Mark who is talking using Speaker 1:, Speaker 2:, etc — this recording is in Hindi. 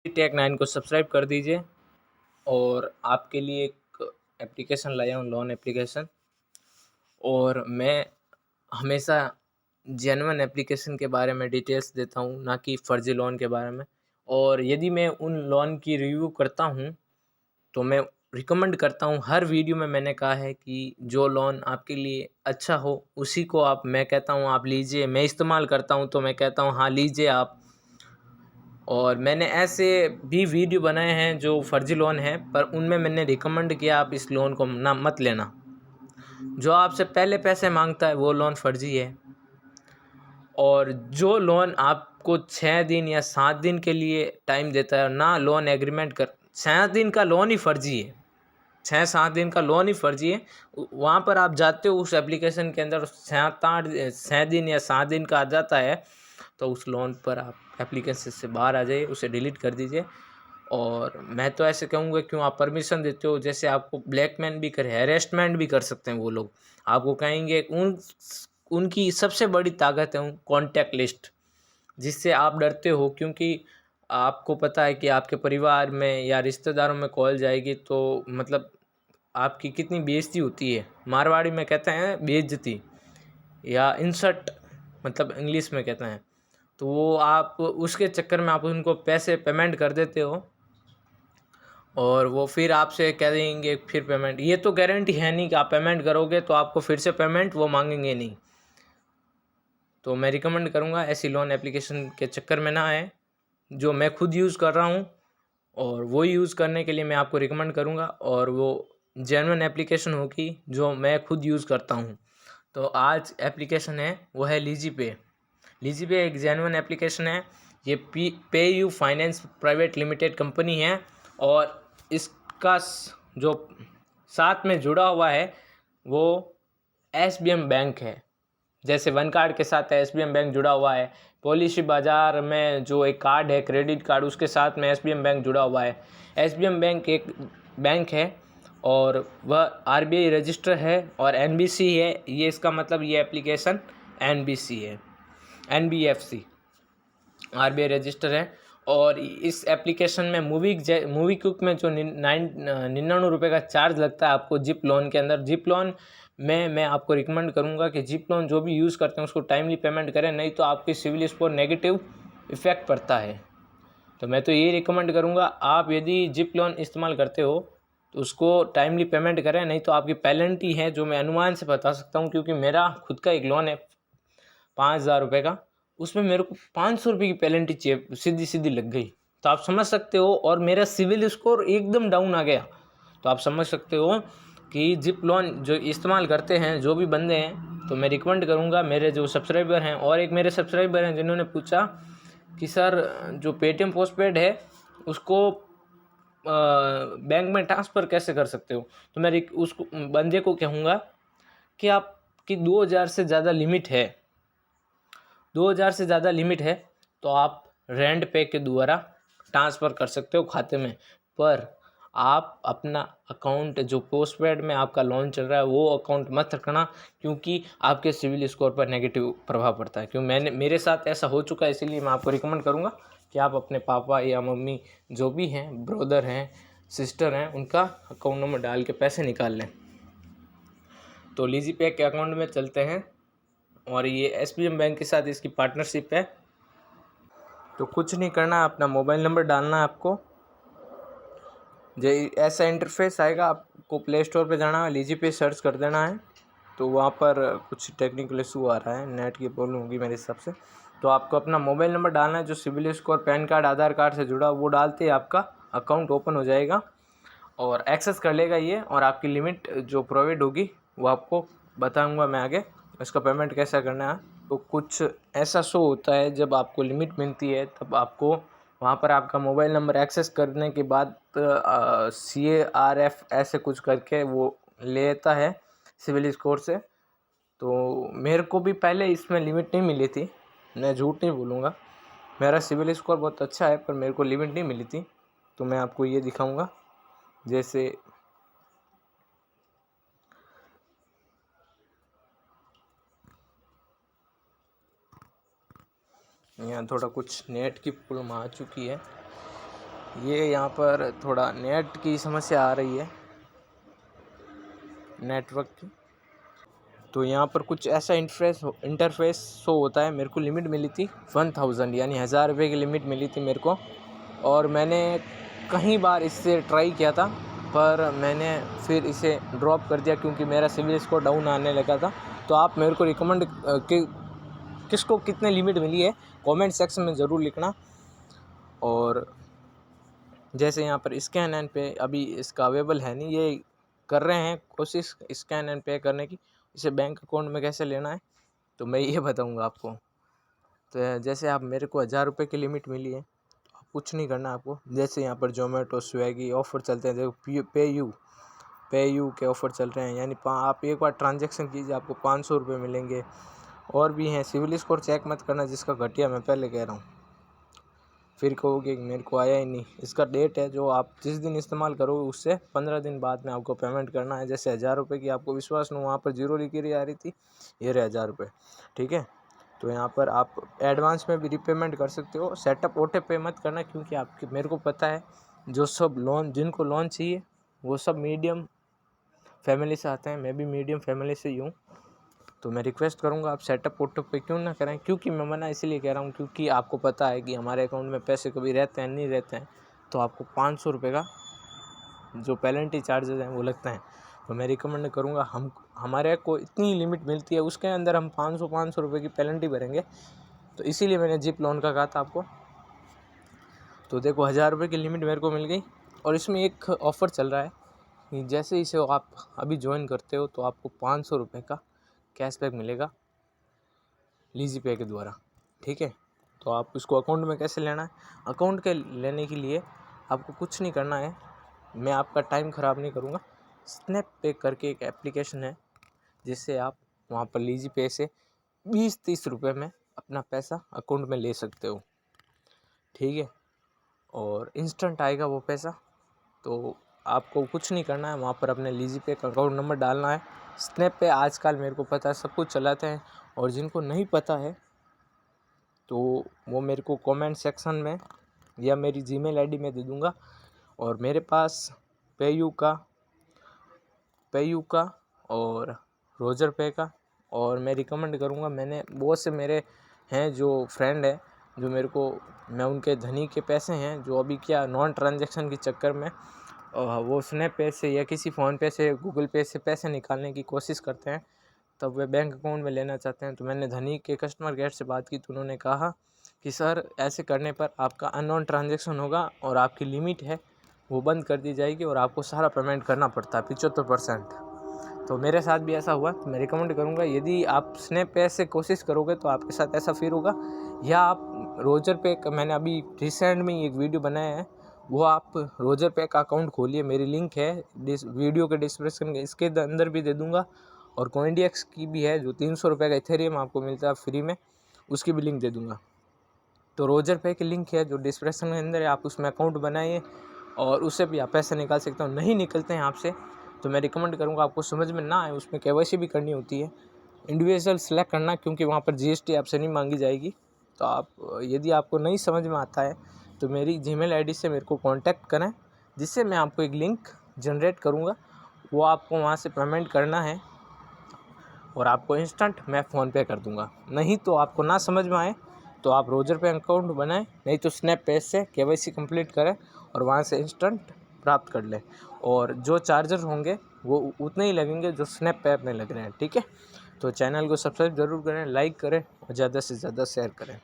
Speaker 1: टेक 9 को सब्सक्राइब कर दीजिए। और आपके लिए एक एप्लीकेशन लाया हूँ, लोन एप्लीकेशन। और मैं हमेशा जेन्युइन एप्लीकेशन के बारे में डिटेल्स देता हूँ, ना कि फर्जी लोन के बारे में। और यदि मैं उन लोन की रिव्यू करता हूँ तो मैं रिकमेंड करता हूँ, हर वीडियो में मैंने कहा है कि जो लोन आपके लिए अच्छा हो उसी को मैं कहता हूँ आप लीजिए। मैं इस्तेमाल करता हूँ तो मैं कहता हूँ हाँ लीजिए आप। और मैंने ऐसे भी वीडियो बनाए हैं जो फर्जी लोन हैं, पर उनमें मैंने रिकमेंड किया आप इस लोन को ना मत लेना। जो आपसे पहले पैसे मांगता है वो लोन फर्जी है। और जो लोन आपको 6 दिन या 7 दिन के लिए टाइम देता है ना, लोन एग्रीमेंट कर 7 दिन का लोन ही फर्जी है। 6-7 दिन का लोन ही फर्जी है। वहाँ पर आप जाते हो उस एप्लीकेशन के अंदर 6 दिन या 7 दिन का आ जाता है, तो उस लोन पर आप एप्लीकेशन से बाहर आ जाइए, उसे डिलीट कर दीजिए। और मैं तो ऐसे कहूँगा, क्यों आप परमिशन देते हो? जैसे आपको ब्लैकमेल भी करे, हैरेसमेंट भी कर सकते हैं वो लोग। आपको कहेंगे उनकी सबसे बड़ी ताकत है कॉन्टैक्ट लिस्ट, जिससे आप डरते हो, क्योंकि आपको पता है कि आपके परिवार में या रिश्तेदारों में कॉल जाएगी तो मतलब आपकी कितनी बेइज्जती होती है। मारवाड़ी में कहते हैं बेइज्जती, या इंसल्ट मतलब इंग्लिश में कहते हैं। तो वो आप उसके चक्कर में आप उनको पैसे पेमेंट कर देते हो, और वो फिर आपसे कह देंगे फिर पेमेंट। ये तो गारंटी है नहीं कि आप पेमेंट करोगे तो आपको फिर से पेमेंट वो मांगेंगे नहीं। तो मैं रिकमेंड करूँगा ऐसी लोन एप्लीकेशन के चक्कर में ना आए। जो मैं खुद यूज़ कर रहा हूँ और वो यूज़ करने के लिए मैं आपको रिकमेंड करूँगा, और वो जेन्युइन एप्लीकेशन होगी जो मैं खुद यूज़ करता हूँ। तो आज एप्लीकेशन है वो है लीजी पे। लीजी पे एक जेन्युइन एप्लीकेशन है। ये पे you finance private limited company है, और इसका जो साथ में जुड़ा हुआ है वो एसबीएम बैंक है। जैसे वन कार्ड के साथ एसबीएम बैंक जुड़ा हुआ है, पॉलिसी बाज़ार में जो एक कार्ड है क्रेडिट कार्ड, उसके साथ में एसबीएम बैंक जुड़ा हुआ है। एसबीएम बैंक एक बैंक है और वह आरबीआई रजिस्टर है और एनबीसी है। ये इसका मतलब ये एप्लीकेशन एनबीसी है, एनबीएफसी आरबीआई रजिस्टर है। और इस एप्लीकेशन में मूवी क्विक में जो 99 रुपये का चार्ज लगता है आपको जिप लोन के अंदर, जिप लोन में मैं आपको रिकमेंड करूंगा कि जिप लोन जो भी यूज़ करते हैं उसको टाइमली पेमेंट करें, नहीं तो आपकी सिविल स्कोर नेगेटिव इफ़ेक्ट पड़ता है। तो मैं तो ये रिकमेंड करूंगा, आप यदि जिप लोन इस्तेमाल करते हो तो उसको टाइमली पेमेंट करें, नहीं तो आपकी पेनल्टी है जो मैं अनुमान से बता सकता हूँ, क्योंकि मेरा खुद का एक लोन है 5,000 रुपये का, उसमें मेरे को 500 रुपये की पेनल्टी सीधी सीधी लग गई। तो आप समझ सकते हो, और मेरा सिविल स्कोर एकदम डाउन आ गया। तो आप समझ सकते हो कि जिप लोन जो इस्तेमाल करते हैं जो भी बंदे हैं, तो मैं रिकमेंड करूँगा, मेरे जो सब्सक्राइबर हैं, और एक मेरे सब्सक्राइबर हैं जिन्होंने पूछा कि सर जो पेटीएम पोस्टपेड है उसको बैंक में ट्रांसफ़र कैसे कर सकते हो? तो मैं उसको बंदे को कहूँगा कि आपकी 2,000 से ज़्यादा लिमिट है, 2,000 से ज़्यादा लिमिट है तो आप रेंट पे के द्वारा ट्रांसफ़र कर सकते हो खाते में। पर आप अपना अकाउंट जो पोस्टपेड में आपका लोन चल रहा है वो अकाउंट मत रखना, क्योंकि आपके सिविल स्कोर पर नेगेटिव प्रभाव पड़ता है। क्यों मेरे साथ ऐसा हो चुका है, इसीलिए मैं आपको रिकमेंड करूँगा कि आप अपने पापा या मम्मी जो भी हैं, ब्रदर हैं, सिस्टर हैं, उनका अकाउंट नंबर डाल के पैसे निकाल लें। तो लीजी पे के अकाउंट में चलते हैं, और ये एसबीएम बैंक के साथ इसकी पार्टनरशिप है। तो कुछ नहीं करना, अपना मोबाइल नंबर डालना है आपको। जो ऐसा इंटरफेस आएगा, आपको प्ले स्टोर पे जाना है, लीजी पे सर्च कर देना है। तो वहाँ पर कुछ टेक्निकल इशू आ रहा है, नेट की प्रॉब्लम होगी मेरे हिसाब से। तो आपको अपना मोबाइल नंबर डालना है, जो सिविल स्कोर पैन कार्ड आधार कार्ड से जुड़ा, वो डालते ही आपका अकाउंट ओपन हो जाएगा और एक्सेस कर लेगा ये। और आपकी लिमिट जो प्रोवाइड होगी वो आपको बताऊँगा मैं आगे, इसका पेमेंट कैसा करना है। तो कुछ ऐसा शो होता है, जब आपको लिमिट मिलती है तब आपको वहाँ पर आपका मोबाइल नंबर एक्सेस करने के बाद CARF ऐसे कुछ करके वो लेता है सिविल स्कोर से। तो मेरे को भी पहले इसमें लिमिट नहीं मिली थी, मैं झूठ नहीं बोलूँगा, मेरा सिविल स्कोर बहुत अच्छा है, पर मेरे को लिमिट नहीं मिली थी। तो मैं आपको ये दिखाऊंगा, जैसे यहाँ थोड़ा कुछ नेट की प्रॉब्लम आ चुकी है। ये यहाँ पर थोड़ा नेट की समस्या आ रही है, नेटवर्क की। तो यहाँ पर कुछ ऐसा इंटरफेस शो होता है। मेरे को लिमिट मिली थी 1000 यानी 1000 रुपये की लिमिट मिली थी मेरे को, और मैंने कई बार इससे ट्राई किया था, पर मैंने फिर इसे ड्रॉप कर दिया क्योंकि मेरा सिविल स्कोर डाउन आने लगा था। तो आप मेरे को रिकमेंड किसको कितने लिमिट मिली है कमेंट सेक्शन में ज़रूर लिखना। और जैसे यहाँ पर स्कैन एंड पे अभी इसका अवेलेबल है नहीं, ये कर रहे हैं कोशिश स्कैन एंड पे करने की। इसे बैंक अकाउंट में कैसे लेना है तो मैं ये बताऊंगा आपको। तो जैसे आप मेरे को 1000 रुपये की लिमिट मिली है, तो आप कुछ नहीं करना आपको। जैसे यहाँ पर जोमेटो स्विगी ऑफ़र चलते हैं, देखो पे यू के ऑफ़र चल रहे हैं, यानी आप एक बार ट्रांजैक्शन कीजिए आपको 500 रुपये मिलेंगे। और भी हैं, सिविल स्कोर चेक मत करना जिसका घटिया, मैं पहले कह रहा हूँ, फिर कहोगे कि मेरे को आया ही नहीं। इसका डेट है जो आप जिस दिन इस्तेमाल करोगे उससे 15 दिन बाद में आपको पेमेंट करना है। जैसे 1000 रुपये की आपको विश्वास नहीं, वहाँ पर 0 लिखी आ रही थी, ये रहे 1000 रुपये, ठीक है। तो यहाँ पर आप एडवांस में भी रीपेमेंट कर सकते हो। सेटअप ऑटो पे मत करना क्योंकि आपके मेरे को पता है जो सब लोन जिनको लोन चाहिए वो सब मीडियम फैमिली से आते हैं, मैं भी मीडियम फैमिली से ही हूँ। तो मैं रिक्वेस्ट करूँगा आप सेटअप ऑटो पे क्यों ना करें। क्योंकि मैं मना इसलिए कह रहा हूँ क्योंकि आपको पता है कि हमारे अकाउंट में पैसे कभी रहते हैं नहीं रहते हैं, तो आपको 500 रुपये का जो पेनल्टी चार्जेस हैं वो लगता है। तो मैं रिकमेंड करूँगा, हमारे को इतनी लिमिट मिलती है उसके अंदर हम 500 रुपये की पेनल्टी भरेंगे। तो इसीलिए मैंने जिप लोन का कहा था आपको। तो देखो 1000 रुपये की लिमिट मेरे को मिल गई, और इसमें एक ऑफ़र चल रहा है कि जैसे इसे आप अभी ज्वाइन करते हो तो आपको 500 रुपये का कैशबैक मिलेगा लीजी पे के द्वारा, ठीक है। तो आप उसको अकाउंट में कैसे लेना है, अकाउंट के लेने के लिए आपको कुछ नहीं करना है, मैं आपका टाइम ख़राब नहीं करूँगा। स्नैप पे करके एक एप्लीकेशन है जिससे आप वहाँ पर लीजी पे से 20-30 रुपये में अपना पैसा अकाउंट में ले सकते हो, ठीक है। और इंस्टेंट आएगा वो पैसा। तो आपको कुछ नहीं करना है, वहाँ पर अपने लीजी पे का अकाउंट नंबर डालना है। स्नैप पे आजकल मेरे को पता है सब कुछ चलाते हैं, और जिनको नहीं पता है तो वो मेरे को कमेंट सेक्शन में या मेरी जीमेल आईडी में दे दूँगा। और मेरे पास पेयू का और रोजर पे का, और मैं रिकमेंड करूँगा, मैंने बहुत से मेरे हैं जो फ्रेंड है जो मेरे को, मैं उनके धनी के पैसे हैं जो अभी क्या नॉन ट्रांजेक्शन के चक्कर में वो स्नैप पे से या किसी फ़ोन पे से गूगल पे से पैसे निकालने की कोशिश करते हैं, तब वे बैंक अकाउंट में लेना चाहते हैं। तो मैंने धनी के कस्टमर केयर से बात की तो उन्होंने कहा कि सर ऐसे करने पर आपका अननोन ट्रांजैक्शन होगा और आपकी लिमिट है वो बंद कर दी जाएगी और आपको सारा पेमेंट करना पड़ता है 75%। तो मेरे साथ भी ऐसा हुआ। तो मैं रिकमेंड करूँगा यदि आप स्नैप पे से कोशिश करोगे तो आपके साथ ऐसा फिर होगा, या आप रोजर पे मैंने अभी रिसेंट में एक वीडियो बनाया है, वो आप रोजर पे का अकाउंट खोलिए, मेरी लिंक है वीडियो के डिस्क्रिप्शन के इसके अंदर भी दे दूँगा। और CoinDex की भी है जो 300 रुपये का इथेरियम आपको मिलता है फ्री में, उसकी भी लिंक दे दूँगा। तो रोजर पे की लिंक है जो डिस्क्रिप्शन के अंदर है, आप उसमें अकाउंट बनाइए और उससे भी आप पैसे निकाल सकते हो। नहीं निकलते हैं आपसे तो मैं रिकमेंड करूँगा, आपको समझ में ना आए उसमें KYC भी करनी होती है, इंडिविजुअल सेलेक्ट करना क्योंकि वहाँ पर GST आपसे नहीं मांगी जाएगी। तो आप यदि आपको नहीं समझ में आता है तो मेरी जीमेल आईडी से मेरे को कांटेक्ट करें, जिससे मैं आपको एक लिंक जनरेट करूँगा, वो आपको वहाँ से पेमेंट करना है और आपको इंस्टेंट मैं फ़ोन पे कर दूँगा। नहीं तो आपको ना समझ में आए तो आप रोजर पे अकाउंट बनाएं, नहीं तो स्नैप पे से KYC कंप्लीट करें और वहाँ से इंस्टेंट प्राप्त कर लें। और जो चार्जर होंगे वो उतने ही लगेंगे जो स्नैप पे में लग रहे हैं, ठीक है। तो चैनल को सब्सक्राइब ज़रूर करें, लाइक करें और ज़्यादा से ज़्यादा शेयर करें।